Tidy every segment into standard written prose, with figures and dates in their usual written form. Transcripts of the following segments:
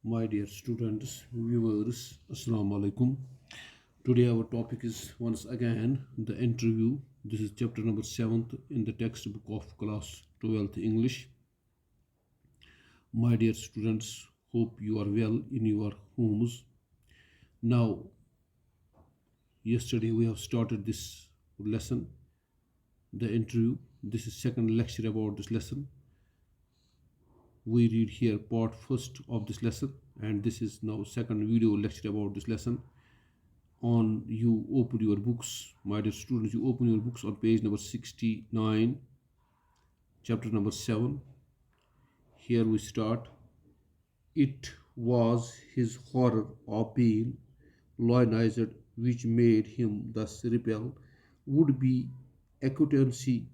My dear students, viewers, Assalamu alaikum. Today our topic is once again the interview. This is chapter number 7th in the textbook of class 12th English. My dear students, hope you are well in your homes. Now, yesterday we have started this lesson, the interview. This is second lecture about this lesson. We read here part first of this lesson, and this is now second video lecture about this lesson. On you open your books, my dear students, you open your books on page number 69, chapter number 7. Here we start. It was his horror of being lionized which made him thus repel would be acquaintancy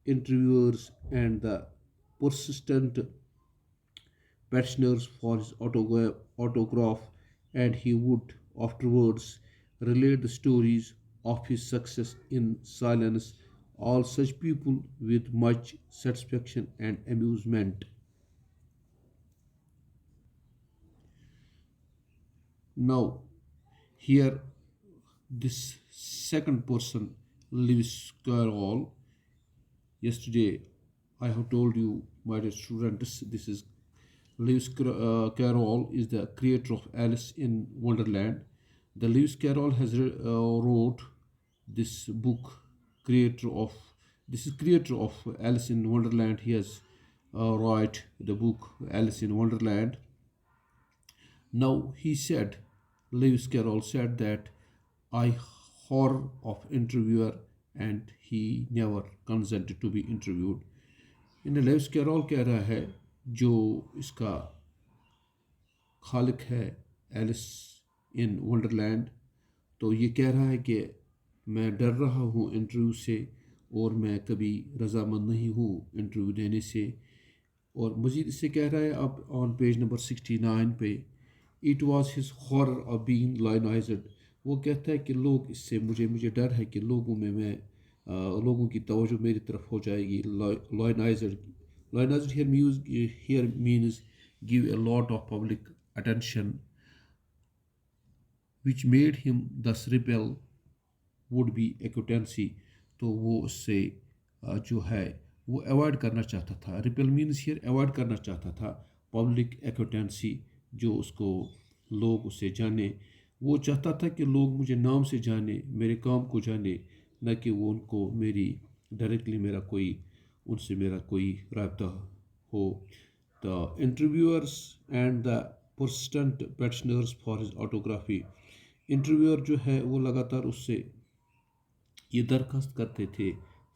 interviewers and the persistent petitioners for his autograph, and he would afterwards relate the stories of his success in silence, all such people with much satisfaction and amusement. Now, here, this second person, Lewis Carroll. Yesterday, I have told you, my dear students, this is Lewis Carroll is the creator of Alice in Wonderland. The Lewis Carroll has wrote this book. Creator of Alice in Wonderland. He has write the book Alice in Wonderland. Now he said, Lewis Carroll said that I horror of interviewer, and he never consented to be interviewed. In Lewis Carroll कह रहा है जो इसका खालिक है Alice in Wonderland, तो ये कह रहा है कि मैं डर रहा हूँ इंटरव्यू से और मैं कभी रजामंद नहीं हूँ इंटरव्यू देने से। और मज़ीद इससे कह रहा है अब ऑन पेज नंबर 69 पे, it was his horror of being lionised. वो कहता है कि लोग इससे मुझे डर है कि लोगों की तवज्जो मेरी तरफ हो जाएगी। लायनाइज्ड here means give a lot of public attention, which made him thus repel would be acquaintancy। तो वो उससे जो है वो अवॉइड करना चाहता था। रिपेल मीन्स हियर अवॉइड करना चाहता था पब्लिक एक्विटेंसी, जो उसको लोग उसे जाने। वो चाहता था कि लोग मुझे नाम से जाने, मेरे काम को जाने, न कि वो उनको मेरी डायरेक्टली उनसे मेरा कोई रब्ता हो। The interviewers and the persistent petitioners for his autography. Interviewer जो है वो लगातार उससे ये दरख्वास्त करते थे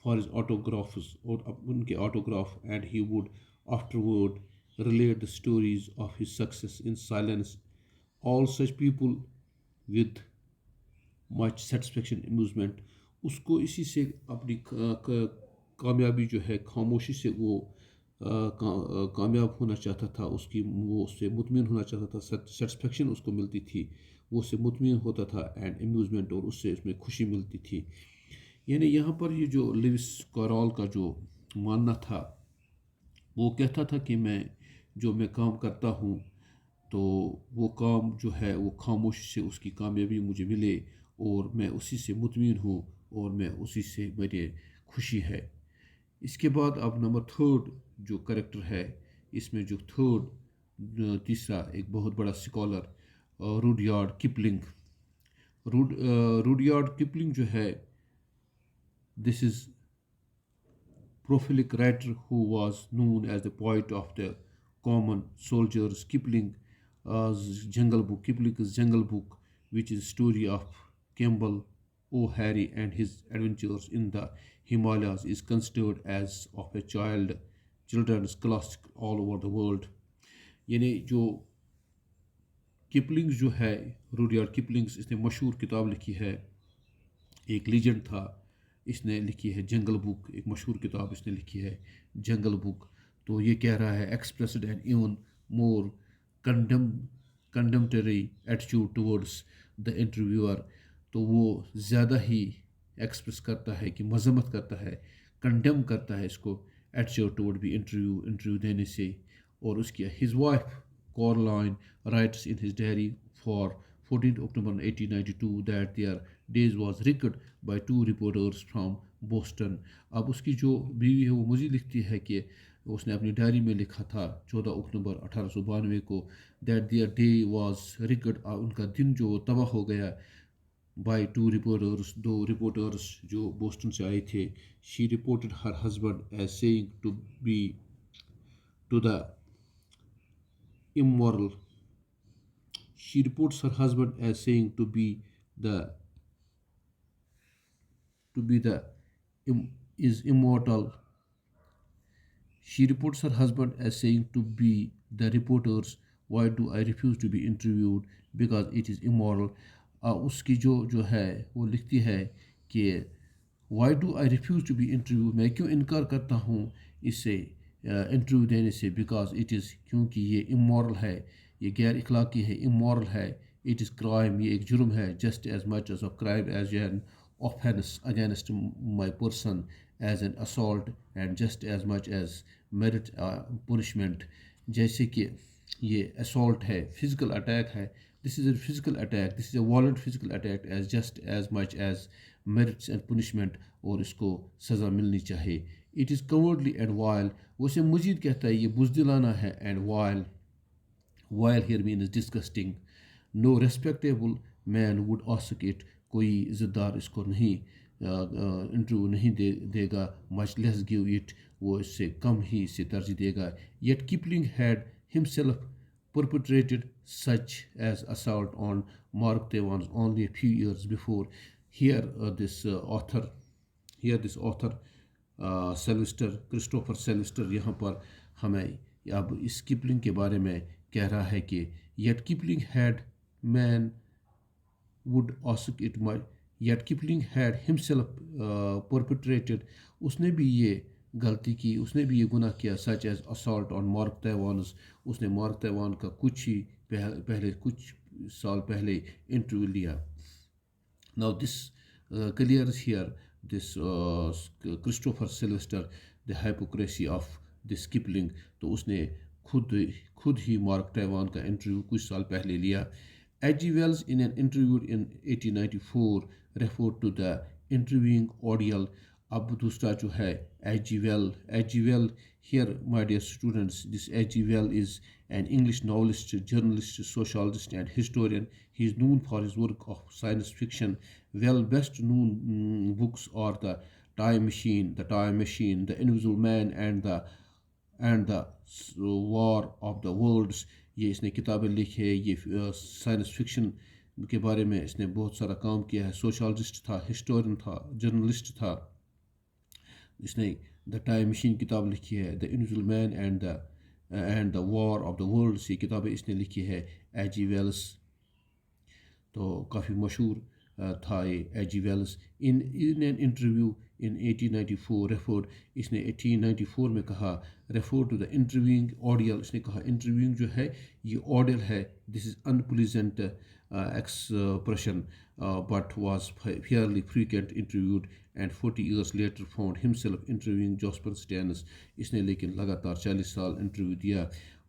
फॉर हिज ऑटोग्राफ्स, और उनके autograph, and he would afterward relate the stories of his success in silence, all such people with much satisfaction amusement. उसको इसी से अपनी कामयाबी जो है खामोशी से वो कामयाब होना चाहता था। वो उससे मुतमिन होना चाहता था, सेटिस्फेक्शन उसको मिलती थी, वो उससे मुतमिन होता था, एंड अम्यूज़मेंट, और उससे उसमें खुशी मिलती थी। यानी यहाँ पर ये जो लिविस कैरोल का जो मानना था, वो कहता था कि मैं काम करता हूँ तो वो काम जो है वो खामोशी से उसकी कामयाबी मुझे मिले, और मैं उसी से मुतमिन हूँ, और मैं उसी से मेरी खुशी है। इसके बाद अब नंबर थर्ड जो करेक्टर है, इसमें जो तीसरा एक बहुत बड़ा scholar, Rudyard Kipling. Rudyard Kipling जो है, this is prolific writer who was known as the poet of the common soldiers. Kipling's Jungle Book, which is a story of Campbell O'Hare and his adventures in the Himalayas, is considered as of a children's classic all over the world. यानी जो किपलिंग्स जो है, Rudyard किपलिंग्स, इसने मशहूर किताब लिखी है, एक लीजेंड था, इसने लिखी है जंगल बुक, एक मशहूर किताब इसने लिखी है जंगल बुक। तो ये कह रहा है expressed and even more condemnatory attitude towards the interviewer. तो वो ज़्यादा ही एक्सप्रेस करता है कि मजम्मत करता है, कंडेम करता है इसको एटीट्यूड टुवर्ड भी इंटरव्यू देने से। और उसकी his wife Corline writes in his diary for 14th October 1892 that their days was rigged by two reporters from Boston. अब उसकी जो बीवी है वो मुझे लिखती है कि उसने अपनी डायरी में लिखा था 14 अक्टूबर 1892 को दैट दियर डे वाज रिगड, उनका दिन जो तबाह हो गया by two reporters, दो रिपोर्टर्स जो बोस्टन से आए थे. She reported her husband as saying to be to the immoral. She reports her husband as saying the to be the is immortal. She reports her husband as saying to be the reporters, why do I refuse to be interviewed because it is immoral. उसकी जो है वो लिखती है कि why do I refuse to be interview, मैं क्यों इनकार करता हूँ इससे इंटरव्यू देने से, बिकॉज इट इज़, क्योंकि ये इमोरल है, ये गैर इखलाकी है, इमोरल है, इट इज़ क्राइम, ये एक जुर्म है, just as much as a crime as an offence against my person as an assault and just as much as merit punishment. जैसे कि ये असॉल्ट है, फिजिकल अटैक है, this is a physical attack, this is a violent physical attack as just as much as merits and punishment, और इसको सज़ा मिलनी चाहिए. It is cowardly and vile. वैसे मजीद कहता है ये बुज़दिलाना है, and vile, vile here means disgusting. No respectable man would ask it, कोई इज़्ज़तदार इसको नहीं इंटरव्यू नहीं देगा. मच लेस गिव इट, वो इससे कम ही इसे तरजीह देगा. Yet Kipling had himself perpetrated such as assault on Mark Twain only a few years before. Here this author Sylvester, Christopher Sylvester यहाँ पर हमें अब इस किपलिंग के बारे में कह रहा है कि yet Kipling had man would ask it much, yet Kipling had himself perpetrated, उसने भी ये गलती की, उसने भी ये गुनाह किया, such as assault on Mark Twain's, उसने मार्क तैवान का कुछ साल पहले इंटरव्यू लिया. Now this clears here this Christopher Sylvester the hypocrisy of this Kipling. तो उसने खुद ही मार्क तैवान का इंटरव्यू कुछ साल पहले लिया. H.G. Wells in an interview in 1894 referred to the interviewing ordeal. अब दूसरा जो है H.G. Well, here my dear students, this H.G. Well is an English novelist, journalist, sociologist and historian. He is known for his work of science fiction. Well, best known books are The Time Machine, The Invisible Man and the War of the Worlds. ये इसने किताबें लिखी है, ये science fiction के बारे में इसने बहुत सारा काम किया है. सोशलॉजिस्ट था, हिस्टोरियन था, जर्नलिस्ट था. इसने द टाइम मशीन किताब लिखी है, the invisible man and the war of the worlds, ये किताबें इसने लिखी है. H.G. Wells तो काफ़ी मशहूर था ये H.G. Wells. In an interview in 1894 referred, इसने 1894 में कहा, refer to the interviewing ordeal, इसने कहा इंटरव्यूइंग जो है ये ऑडियल है, this is unpleasant expression, but was fairly frequent interviewed and 40 years later found himself interviewing Jospin Stannis. इसने लेकिन लगातार 40 साल इंटरव्यू दिया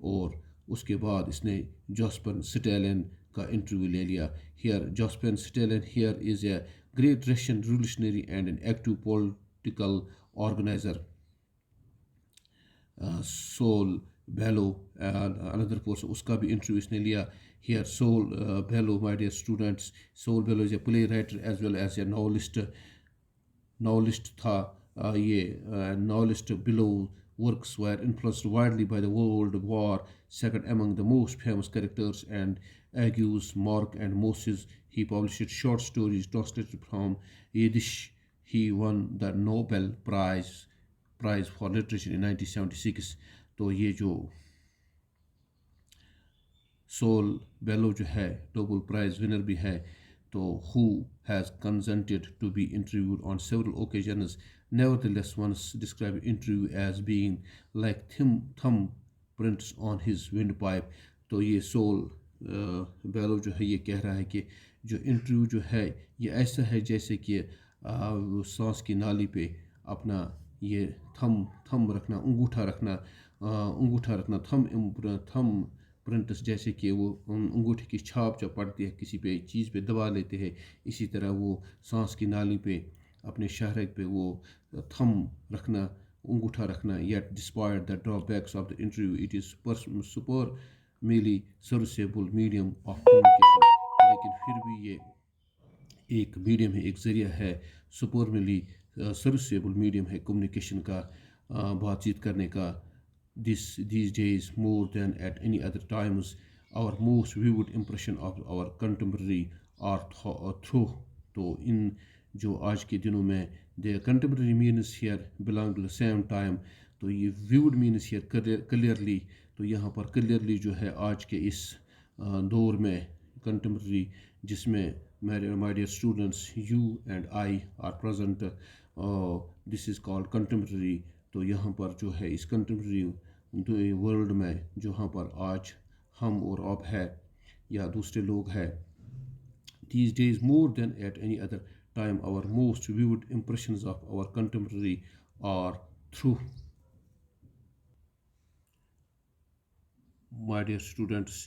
और उसके बाद इसने जॉस्पन स्टैलिन का इंटरव्यू ले लिया. Here Jospin Stalin here is a great Russian revolutionary and an active political organizer. Saul Bellow another person, उसका भी इंटरव्यू इसने लिया. Here Saul Bellow, my dear students, Saul Bellow is a playwright as well as a novelist था. ये novelist Bellow works were influenced widely by the World War II. Among the most famous characters and Agues, Mark and Moses. He published short stories translated from Yiddish. He won the Nobel Prize for Literature in 1976. तो ये जो soul बेलो जो है Nobel prize winner भी है, तो who has consented to be interviewed on several occasions, nevertheless once described interview as being like thumbprints on his windpipe. तो ये सोल बेलो जो है ये कह रहा है कि जो इंटरव्यू जो है ये ऐसा है जैसे कि सांस की नाली पे अपना ये थम रखना, अंगूठा रखना, थम प्रिंट्स, जैसे कि वो अंगूठे की छाप जब पड़ती है किसी पे चीज़ पे दबा लेते हैं, इसी तरह वो सांस की नाली पे अपने शहरक पे वो थम रखना, अंगूठा रखना। Yet despite the drawbacks of the interview it is supremely serviceable medium of communication. लेकिन फिर भी ये एक मीडियम है, एक ज़रिया है, सुपरमली सर्विसेबल मीडियम है कम्युनिकेशन का, बातचीत करने का। These days more than at any other times our most vivid impression of our contemporary are through। तो इन जो आज के दिनों में the contemporary means here belong to the same time, तो ये vivid means here clearly, तो यहाँ पर clearly जो है आज के इस दौर में contemporary जिसमें my dear students you and I are present, this is called contemporary। तो यहाँ पर जो है इस contemporary वर्ल्ड में जहाँ पर आज हम और आप है या दूसरे लोग हैं, these days more than at any other time our most vivid impressions of our contemporary are through। My dear students,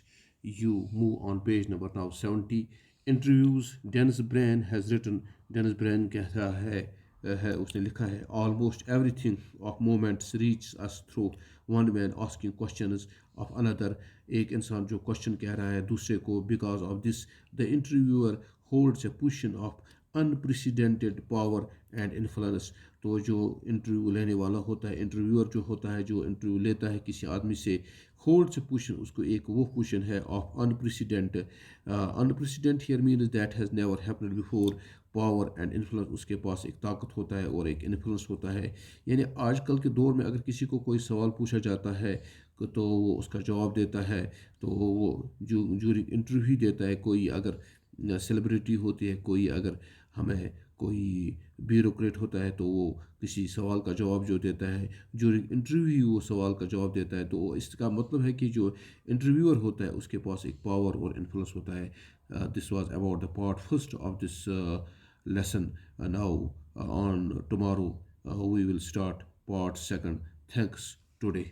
you move on page number now 70। Interviews Dennis Brain has written। Dennis Brain कहता है उसने लिखा है almost everything of moments reaches us through one man asking questions of another। एक इंसान जो question कह रहा है दूसरे को, because of this the interviewer holds a position of unprecedented power and influence. तो जो इंटरव्यू लेने वाला होता है, इंटरव्यूअर जो होता है, जो इंटरव्यू लेता है किसी आदमी से, होल्ड्स ए पोजीशन, उसको एक वो पोजीशन है of unprecedented. Unprecedented here means that has never happened before. Power and influence, उसके पास एक ताकत होता है और एक इन्फ्लुएंस होता है। यानी आजकल के दौर में अगर किसी को कोई सवाल पूछा जाता है तो वो उसका जवाब देता है, तो वो जो इंटरव्यू देता है, कोई अगर सेलिब्रिटी होती है, कोई अगर हमें कोई ब्यूरोक्रेट होता है, तो वो किसी सवाल का जवाब जो देता है, ज्यूरिंग इंटरव्यू वो सवाल का जवाब देता है, तो इसका मतलब है कि जो इंटरव्यूअर होता है उसके पास एक पावर और इन्फ्लुएंस होता है। This was about the part first of this lesson। Now on tomorrow we will start part second। Thanks today।